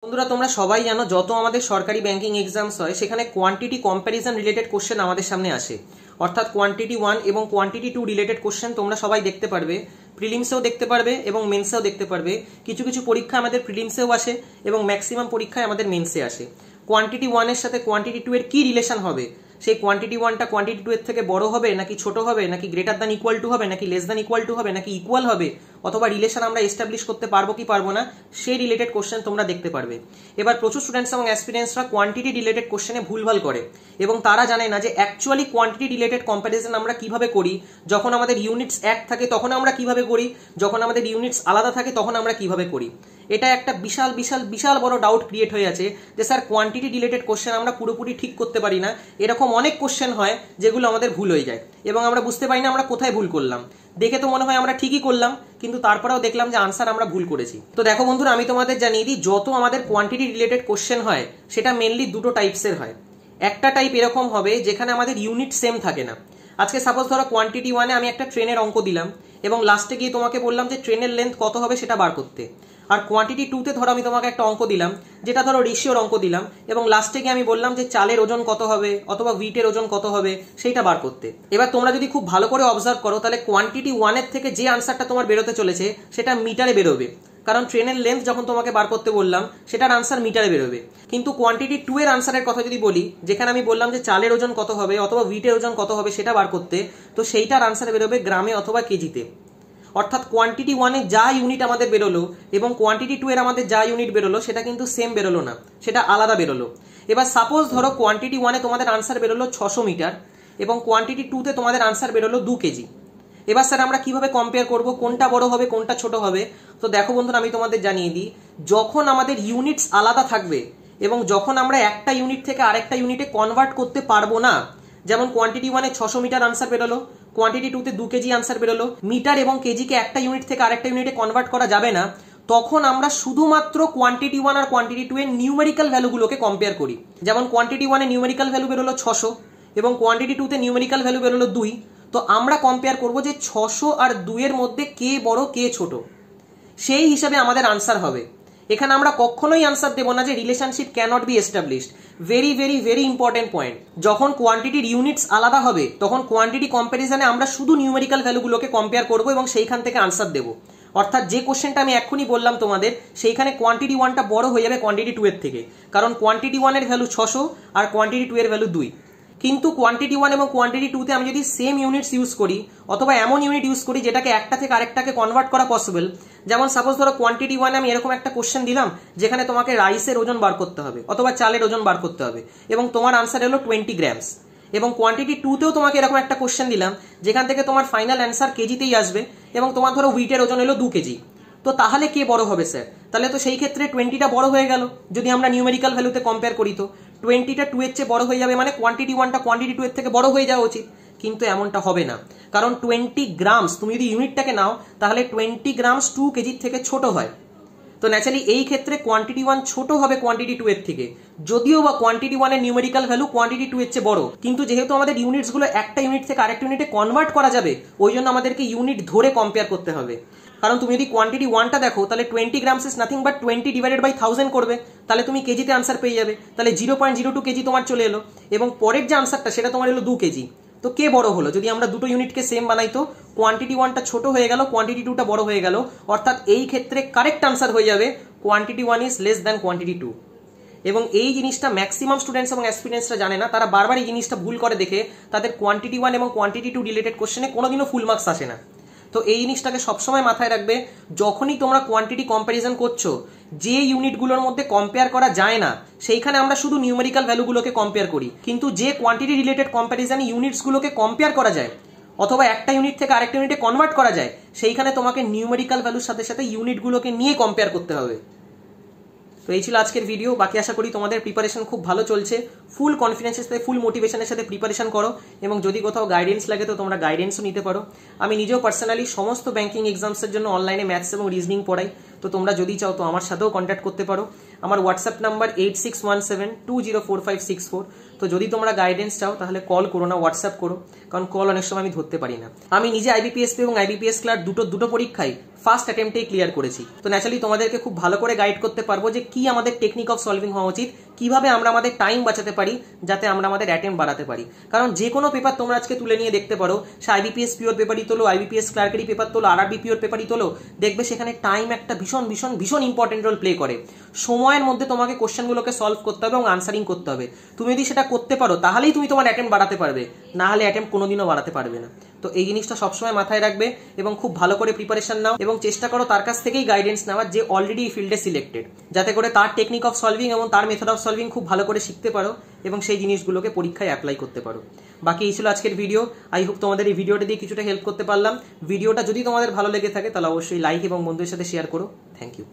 বন্ধুরা তোমরা সবাই জানো যত আমাদের সরকারি ব্যাংকিং এক্সামস হয় সেখানে কোয়ান্টিটি কম্প্যারিজন রিলেটেড কোশ্চেন আমাদের সামনে আসে। অর্থাৎ কোয়ান্টিটি 1 এবং কোয়ান্টিটি 2 রিলেটেড কোশ্চেন তোমরা সবাই দেখতে পারবে, প্রিলিমসেও দেখতে পারবে এবং মেন্সেও দেখতে পারবে। কিছু কিছু পরীক্ষা আমাদের প্রিলিমসেও আসে এবং ম্যাক্সিমাম পরীক্ষায় আমাদের মেন্সে আসে। কোয়ান্টিটি 1 এর সাথে কোয়ান্টিটি 2 এর কি রিলেশন হবে, সেই কোয়ান্টিটি 1টা কোয়ান্টিটি 2 এর থেকে বড় হবে নাকি ছোট হবে, নাকি গ্রেটার দ্যান ইকুয়াল টু হবে, নাকি লেস দ্যান ইকুয়াল টু হবে, নাকি ইকুয়াল হবে, অথবা রিলেশন আমরা এস্টাবলিশ করতে পারবো কি পারবো না, সেই রিলেটেড কোশ্চেন তোমরা দেখতে পারবে। এবার প্রচুর স্টুডেন্টস এবং অ্যাসপিরেন্টসরা কোয়ান্টিটি রিলেটেড কোশ্চেনে ভুলভাল করে এবং তারা জানে না যে অ্যাকচুয়ালি কোয়ান্টিটি রিলেটেড কম্প্যারিজন আমরা কিভাবে করি। যখন আমাদের ইউনিটস এক থাকে তখন আমরা কিভাবে করি, যখন আমাদের ইউনিটস আলাদা থাকে তখন আমরা কিভাবে করি। এটা একটা বিশাল বিশাল বিশাল বড় ডাউট ক্রিয়েট হয়ে আছে যে স্যার কোয়ান্টিটি রিলেটেড কোশ্চেন আমরা পুরোপুরি ঠিক করতে পারি না। এরকম অনেক কোশ্চেন হয় যেগুলো আমাদের ভুল হয়ে যায় এবং আমরা বুঝতে পারি না আমরা কোথায় ভুল করলাম। দেখে তো মনে হয় আমরা ঠিকই করলাম, কিন্তু তারপরেও দেখলাম যে আনসার আমরা ভুল করেছি। তো দেখো বন্ধুরা, আমি তোমাদের জানিয়ে দিই, যত আমাদের কোয়ান্টিটি রিলেটেড কোশ্চেন হয় সেটা মেনলি দুটো টাইপসের হয়। একটা টাইপ এরকম হবে যেখানে আমাদের ইউনিট সেম থাকে না। আজকে সাপোজ ধরো কোয়ান্টিটি 1-এ আমি একটা ট্রেনের অঙ্ক দিলাম এবং লাস্টে গিয়ে তোমাকে বললাম যে ট্রেনের লেন্থ কত হবে সেটা বার করতে। আর কোয়ান্টিটি 2-তে ধরো আমি তোমাকে একটা অঙ্ক দিলাম, যেটা ধরো রেশিওর অঙ্ক দিলাম, এবং লাস্টে গিয়ে আমি বললাম যে চালের ওজন কত হবে অথবা উইটের ওজন কত হবে সেইটা বার করতে। এবার তোমরা যদি খুব ভালো করে অবজার্ভ করো তাহলে কোয়ান্টিটি 1-এর থেকে যে আনসারটা তোমার বেরোতে চলেছে সেটা মিটারে বেরোবে, কারণ ট্রেনের লেন্থ যখন তোমাকে বার করতে বললাম সেটার আনসার মিটারে বেরোবে। কিন্তু কোয়ান্টিটি 2 এর আনসারের কথা যদি বলি, যেখানে আমি বললাম যে চালের ওজন কত হবে অথবা উইটের ওজন কত হবে সেটা বার করতে, তো সেইটার আনসার বেরোবে গ্রামে অথবা কেজিতে। অর্থাৎ কোয়ান্টিটি 1-এ যা ইউনিট আমাদের বেরোলো এবং কোয়ান্টিটি 2 এর আমাদের যা ইউনিট বেরোলো সেটা কিন্তু সেম বেরোলো না, সেটা আলাদা বেরোলো। এবার সাপোজ ধরো কোয়ান্টিটি 1-এ তোমাদের আনসার বেরোলো 600 মিটার এবং কোয়ান্টিটি 2-তে তোমাদের আনসার বেরোলো 2 কেজি। এবার স্যার আমরা কিভাবে কম্পেয়ার করব, কোনটা বড় হবে কোনটা ছোট হবে? তো দেখো বন্ধুরা, আমি তোমাদের জানিয়ে দিই, যখন আমাদের ইউনিটস আলাদা থাকবে এবং যখন আমরা একটা ইউনিট থেকে আরেকটা ইউনিটে কনভার্ট করতে পারবো না, যেমন কোয়ান্টিটি 1-এ 600 মিটার আনসার বেরোলো, কোয়ান্টিটি 2-তে 2 কেজি আনসার বেরোলো, মিটার এবং কেজিকে একটা ইউনিট থেকে আরেকটা ইউনিটে কনভার্ট করা যাবে না, তখন আমরা শুধুমাত্র কোয়ান্টিটি 1 আর কোয়ান্টিটি 2 এর নিউমেরিক্যাল ভ্যালুগুলোকে কম্পেয়ার করি। যেমন কোয়ান্টিটি 1-এ নিউমেরিক্যাল ভ্যালু বেরোলো 600 এবং কোয়ান্টিটি 2-তে নিউমেরিক্যাল ভ্যালু বেরোলো 2। তো আমরা কম্পেয়ার করব যে 600 আর 2 এর মধ্যে কে বড় কে ছোট, সেই হিসাবে আমাদের আনসার হবে। এখানে আমরা কখনোই আনসার দেব না যে relationship cannot be established. Very very very important point. যখন কোয়ান্টিটির ইউনিটস আলাদা হবে তখন কোয়ান্টিটি কম্প্যারিজনে আমরা শুধু নিউমেরিক্যাল ভ্যালুগুলোকে কম্পেয়ার করব এবং সেইখান থেকে আনসার দেব। অর্থাৎ যে কোশ্চেনটা আমি এক্ষুনি বললাম তোমাদের, সেইখানে কোয়ান্টিটি 1টা বড় হয়ে যাবে কোয়ান্টিটি 2 এর থেকে, কারণ কোয়ান্টিটি 1 এর ভ্যালু 600 আর কোয়ান্টিটি 2 এর ভ্যালু 2। কিন্তু কোয়ান্টিটি 1 এবং কোয়ান্টিটি 2-তে আমি যদি সেম ইউনিটস ইউজ করি অথবা এমন ইউনিট ইউজ করি যেটাকে একটা থেকে আরেকটাকে কনভার্ট করা পসিবল, যেমন সাপোজ ধরো কোয়ান্টিটি 1-এ আমি এরকম একটা কোশ্চেন দিলাম যেখানে তোমাকে রাইসের ওজন বার করতে হবে অথবা চালের ওজন বার করতে হবে এবং তোমার আনসার এলো 20 গ্রামস, এবং কোয়ান্টিটি 2-তেও তোমাকে এরকম একটা কোশ্চেন দিলাম যেখান থেকে তোমার ফাইনাল অ্যান্সার কেজিতেই আসবে এবং তোমার ধরো উইটের ওজন এলো 2 কেজি। তো তাহলে কে বড় হবে স্যার? তাহলে তো সেই ক্ষেত্রে 20টা বড় হয়ে গেল। যদি আমরা নিউমেরিক্যাল ভ্যালুতে কম্পেয়ার করি তো 20টা 2 এর চেয়ে বড় হয়ে যাবে, মানে কোয়ান্টিটি 1টা কোয়ান্টিটি 2 এর থেকে বড় হয়ে যাওয়া উচিত। কিন্তু এমনটা হবে না, কারণ 20 গ্রামস তুমি যদি ইউনিটটাকে নাও তাহলে 20 গ্রামস 2 কেজির থেকে ছোট হয়। তো ন্যাচারালি এই ক্ষেত্রে কোয়ান্টিটি 1 ছোট হবে কোয়ান্টিটি 2 এর থেকে, যদিও বা কোয়ান্টিটি 1 এর নিউমেরিক্যাল ভ্যালু কোয়ান্টিটি 2 এর চেয়ে বড়। কিন্তু যেহেতু আমাদের ইউনিটস গুলো একটা ইউনিট থেকে আরেকটা ইউনিটে কনভার্ট করা যাবে, ওই জন্য আমাদেরকে ইউনিট ধরে কম্পেয়ার করতে হবে। কারণ তুমি যদি কোয়ান্টিটি 1টা দেখো তাহলে 20 grams is nothing but 20 divided by 1000 করবে, তাহলে তুমি কেজিতে আনসার পেয়ে যাবে। তাহলে 0.02 কেজি তোমার চলে এলো এবং পরের যে আনসারটা সেটা তোমার এলো 2 কেজি। তো কে বড় হলো? যদি আমরা দুটো ইউনিটকে সেম বানাই তো কোয়ান্টিটি 1টা ছোট হয়ে গেল, কোয়ান্টিটি 2টা বড় হয়ে গেল। অর্থাৎ এই ক্ষেত্রে কারেক্ট আনসার হয়ে যাবে quantity 1 is less than quantity 2। এবং এই জিনিসটা ম্যাক্সিমাম স্টুডেন্টস এবং অ্যাসপিরেন্টসরা জানে না, তারা বারবার এই জিনিসটা ভুল করে দেখে তাদের কোয়ান্টিটি 1 এবং কোয়ান্টিটি 2 রিলেটেড কোশ্চেনে কোনোদিনও ফুল মার্কস আসে না। তো এই জিনিসটাকে সবসময় মাথায় রাখবে, যখনই তোমরা কোয়ান্টিটি কম্প্যারিজন করছো, যে ইউনিটগুলোর মধ্যে কম্পেয়ার করা যায় না সেইখানে আমরা শুধু নিউমেরিক্যাল ভ্যালুগুলোকে কম্পেয়ার করি, কিন্তু যে কোয়ান্টিটি রিলেটেড কম্প্যারিজনে ইউনিটসগুলোকে কম্পেয়ার করা যায় অথবা একটা ইউনিট থেকে আরেকটা ইউনিটে কনভার্ট করা যায়, সেইখানে তোমাকে নিউমেরিক্যাল ভ্যালুর সাথে সাথে ইউনিটগুলোকে নিয়ে কম্পেয়ার করতে হবে। তো এই ছিল আজকের ভিডিও। বাকি আশা করি তোমাদের প্রিপারেশন খুব ভালো চলছে। ফুল কনফিডেন্সের সাথে ফুল মোটিভেশনের সাথে প্রিপারেশন করো এবং যদি কোথাও গাইডেন্স লাগে তো তোমরা গাইডেন্সও নিতে পারো। আমি নিজেও পার্সোনালি সমস্ত ব্যাংকিং এক্সামসের জন্য অনলাইনে ম্যাথস এবং রিজনিং পড়াই। তো তোমরা যদি চাও তো আমার সাথেও কন্ট্যাক্ট করতে পারো। আমার হোয়াটসঅ্যাপ নাম্বার 8617204564। তো যদি তোমরা গাইডেন্স চাও তাহলে কল করো না, হোয়াটসঅ্যাপ করো, কারণ কল অনেক সময় আমি ধরতে পারি না। আমি নিজে আইবিপিএসপি এবং আইবিপিএস ক্লার্ক দুটো পরীক্ষায় ফার্স্ট অ্যাটেম্পটেই ক্লিয়ার করেছি। তো ন্যাচারালি তোমাদেরকে খুব ভালো করে গাইড করতে পারবো যে কি আমাদের টেকনিক অফ সলভিং হওয়া উচিত, কিভাবে আমরা আমাদের টাইম বাঁচাতে পারি, যাতে আমরা আমাদের অ্যাটেম্প বাড়াতে পারি। কারণ যে কোনো পেপার তোমরা আজকে তুলে নিয়ে দেখতে পারো, সে আইবিপিএস পিওর পেপারই তোলো, আইবিপিএস ক্লার্কেরই পেপার তোলো, আরআরবি পিওর পেপারই তোলো, দেখবে সেখানে টাইম একটা ভীষণ ভীষণ ভীষণ ইম্পর্টেন্ট রোল প্লে করে। সময়ের মধ্যে তোমাকে কোশ্চেনগুলোকে সলভ করতে হবে এবং আনসারিং করতে হবে। তুমি যদি সেটা করতে পারো তাহলেই তুমি তোমার অ্যাটেম্প বাড়াতে পারবে, না হলে অ্যাটেম্প কোনোদিনও বাড়াতে পারবে না। তো এই জিনিসটা সবসময় মাথায় রাখবে এবং খুব ভালো করে প্রিপারেশন নাও এবং চেষ্টা করো তার কাছ থেকেই গাইডেন্স নেওয়ার যে অলরেডি এই ফিল্ডে সিলেক্টেড, যাতে করে তার টেকনিক অফ সলভিং এবং তার মেথড অফ সলভিং খুব ভালো করে শিখতে পারো এবং সেই জিনিসগুলোকে পরীক্ষায় অ্যাপ্লাই করতে পারো। বাকি এই ছিল আজকের ভিডিও। আই হোপ তোমাদের এই ভিডিওটা দিয়ে কিছুটা হেল্প করতে পারলাম। ভিডিওটা যদি তোমাদের ভালো লেগে থাকে তাহলে অবশ্যই লাইক এবং বন্ধুদের সাথে শেয়ার করো। Thank you.